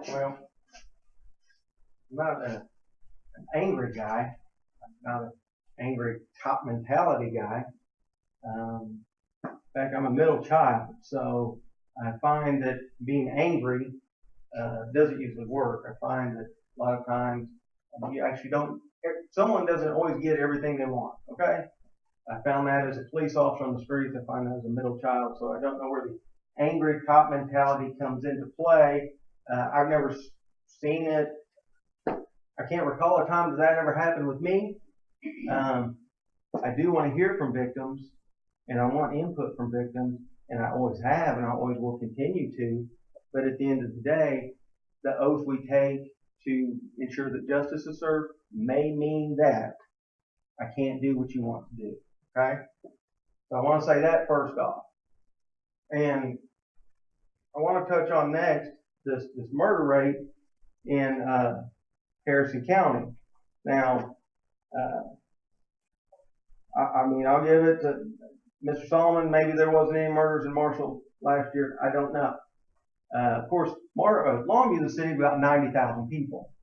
Well, I'm not an angry guy. I'm not an angry cop mentality guy. In fact, I'm a middle child, so I find that being angry doesn't usually work. I find that a lot of times you actually don't. Someone doesn't always get everything they want. Okay, I found that as a police officer on the streets. I find that as a middle child, so I don't know where the angry cop mentality comes into play. I've never seen it. I can't recall a time that ever happened with me. I do want to hear from victims, and I want input from victims, and I always have, and I always will continue to. But at the end of the day, the oath we take to ensure that justice is served may mean that I can't do what you want to do. Okay? So I want to say that first off. And I want to touch on next this murder rate in Harrison County. Now, I mean, I'll give it to Mr. Solomon. Maybe there wasn't any murders in Marshall last year. I don't know. Of course, Longview is a city of about 90,000 people.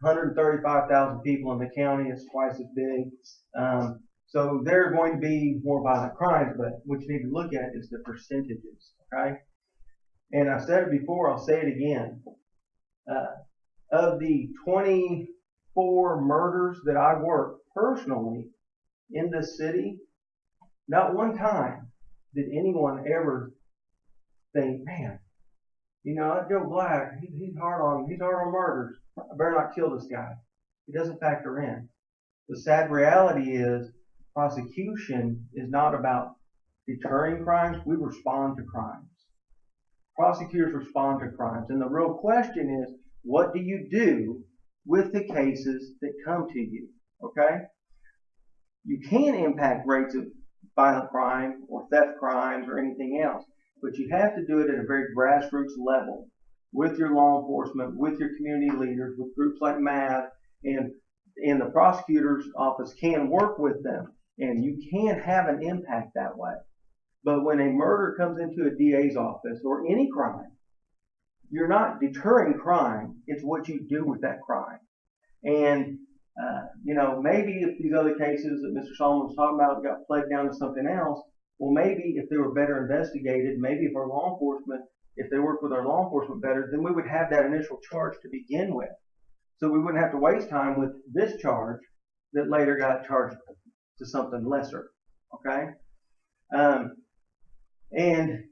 135,000 people in the county. It's twice as big. So there are going to be more violent crimes, but what you need to look at is the percentages. Okay? And I said it before, I'll say it again. Of the 24 murders that I worked personally in this city, not one time did anyone ever think, man, you know, that Joe Black, he's hard on murders. I better not kill this guy. It doesn't factor in. The sad reality is prosecution is not about deterring crimes. We respond to crimes. Prosecutors respond to crimes. And the real question is, what do you do with the cases that come to you? Okay? You can impact rates of violent crime or theft crimes or anything else, but you have to do it at a very grassroots level with your law enforcement, with your community leaders, with groups like MAV, and the prosecutor's office can work with them, and you can have an impact that way. But when a murder comes into a DA's office or any crime, you're not deterring crime. It's what you do with that crime. And, you know, maybe if these other cases that Mr. Solomon was talking about got played down to something else, well, maybe if they were better investigated, maybe if our law enforcement, if they worked with our law enforcement better, then we would have that initial charge to begin with. So we wouldn't have to waste time with this charge that later got charged to something lesser. Okay? And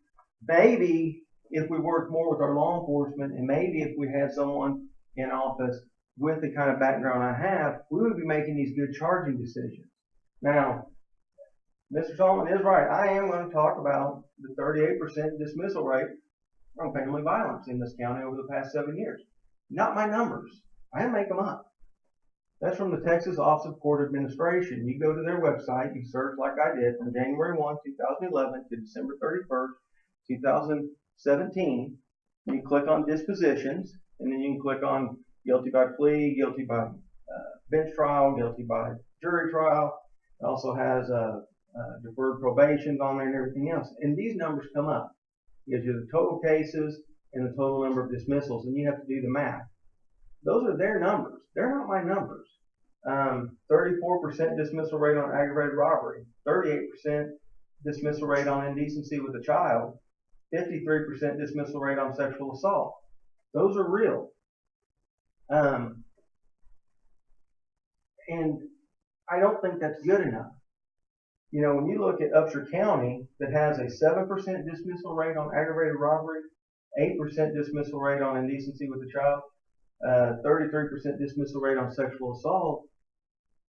maybe if we worked more with our law enforcement, and maybe if we had someone in office with the kind of background I have, we would be making these good charging decisions. Now, Mr. Solomon is right. I am going to talk about the 38% dismissal rate from family violence in this county over the past 7 years. Not my numbers. I didn't make them up. That's from the Texas Office of Court Administration. You go to their website, you search like I did from January 1, 2011 to December 31st, 2017. You click on dispositions, and then you can click on guilty by plea, guilty by bench trial, guilty by jury trial. It also has deferred probations on there and everything else. And these numbers come up. It gives you the total cases and the total number of dismissals, and you have to do the math. Those are their numbers. They're not my numbers. 34% dismissal rate on aggravated robbery, 38% dismissal rate on indecency with a child, 53% dismissal rate on sexual assault. Those are real. And I don't think that's good enough. You know, when you look at Upshur County that has a 7% dismissal rate on aggravated robbery, 8% dismissal rate on indecency with a child, 33% dismissal rate on sexual assault,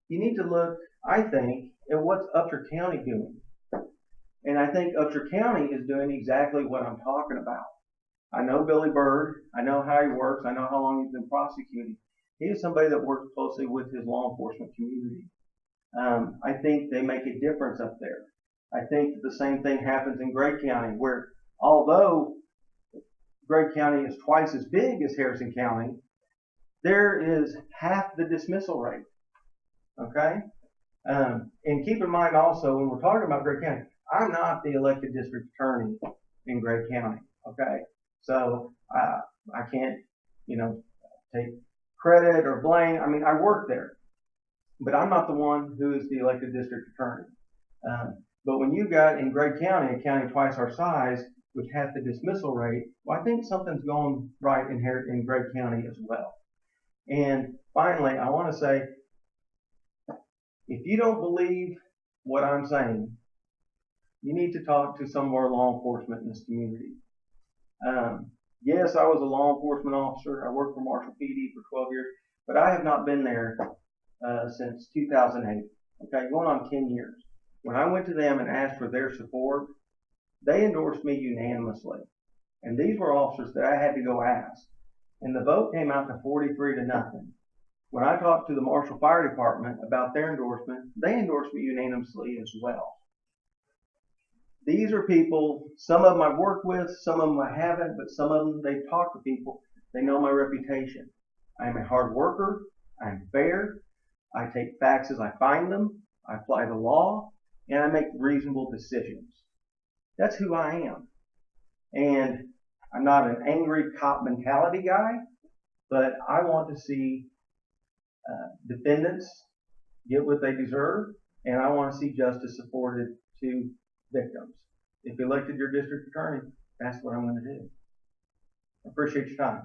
you need to look, I think, at what's Upshur County doing. And I think Upshur County is doing exactly what I'm talking about. I know Billy Bird. I know how he works. I know how long he's been prosecuting. He is somebody that works closely with his law enforcement community. I think they make a difference up there. I think that the same thing happens in Gray County, where although Gray County is twice as big as Harrison County, there is half the dismissal rate. Okay? And keep in mind also, when we're talking about Gray County, I'm not the elected district attorney in Gray County. Okay? So I can't take credit or blame. I mean, I work there, but I'm not the one who is the elected district attorney. But when you got in Gregg County, a county twice our size, which has the dismissal rate, well, I think something's going right in Gregg County as well. And finally, I want to say, if you don't believe what I'm saying, you need to talk to some of our law enforcement in this community. Yes, I was a law enforcement officer. I worked for Marshall PD for 12 years, but I have not been there since 2008. Okay, going on 10 years. When I went to them and asked for their support, they endorsed me unanimously. And these were officers that I had to go ask. And the vote came out to 43-0. When I talked to the Marshall Fire Department about their endorsement, they endorsed me unanimously as well. These are people, some of them I've worked with, some of them I haven't, but some of them, they've talked to people. They know my reputation. I am a hard worker. I'm fair. I take facts as I find them. I apply the law, and I make reasonable decisions. That's who I am. And I'm not an angry cop mentality guy, but I want to see defendants get what they deserve, and I want to see justice afforded to victims. If you elected your district attorney, that's what I'm going to do. I appreciate your time.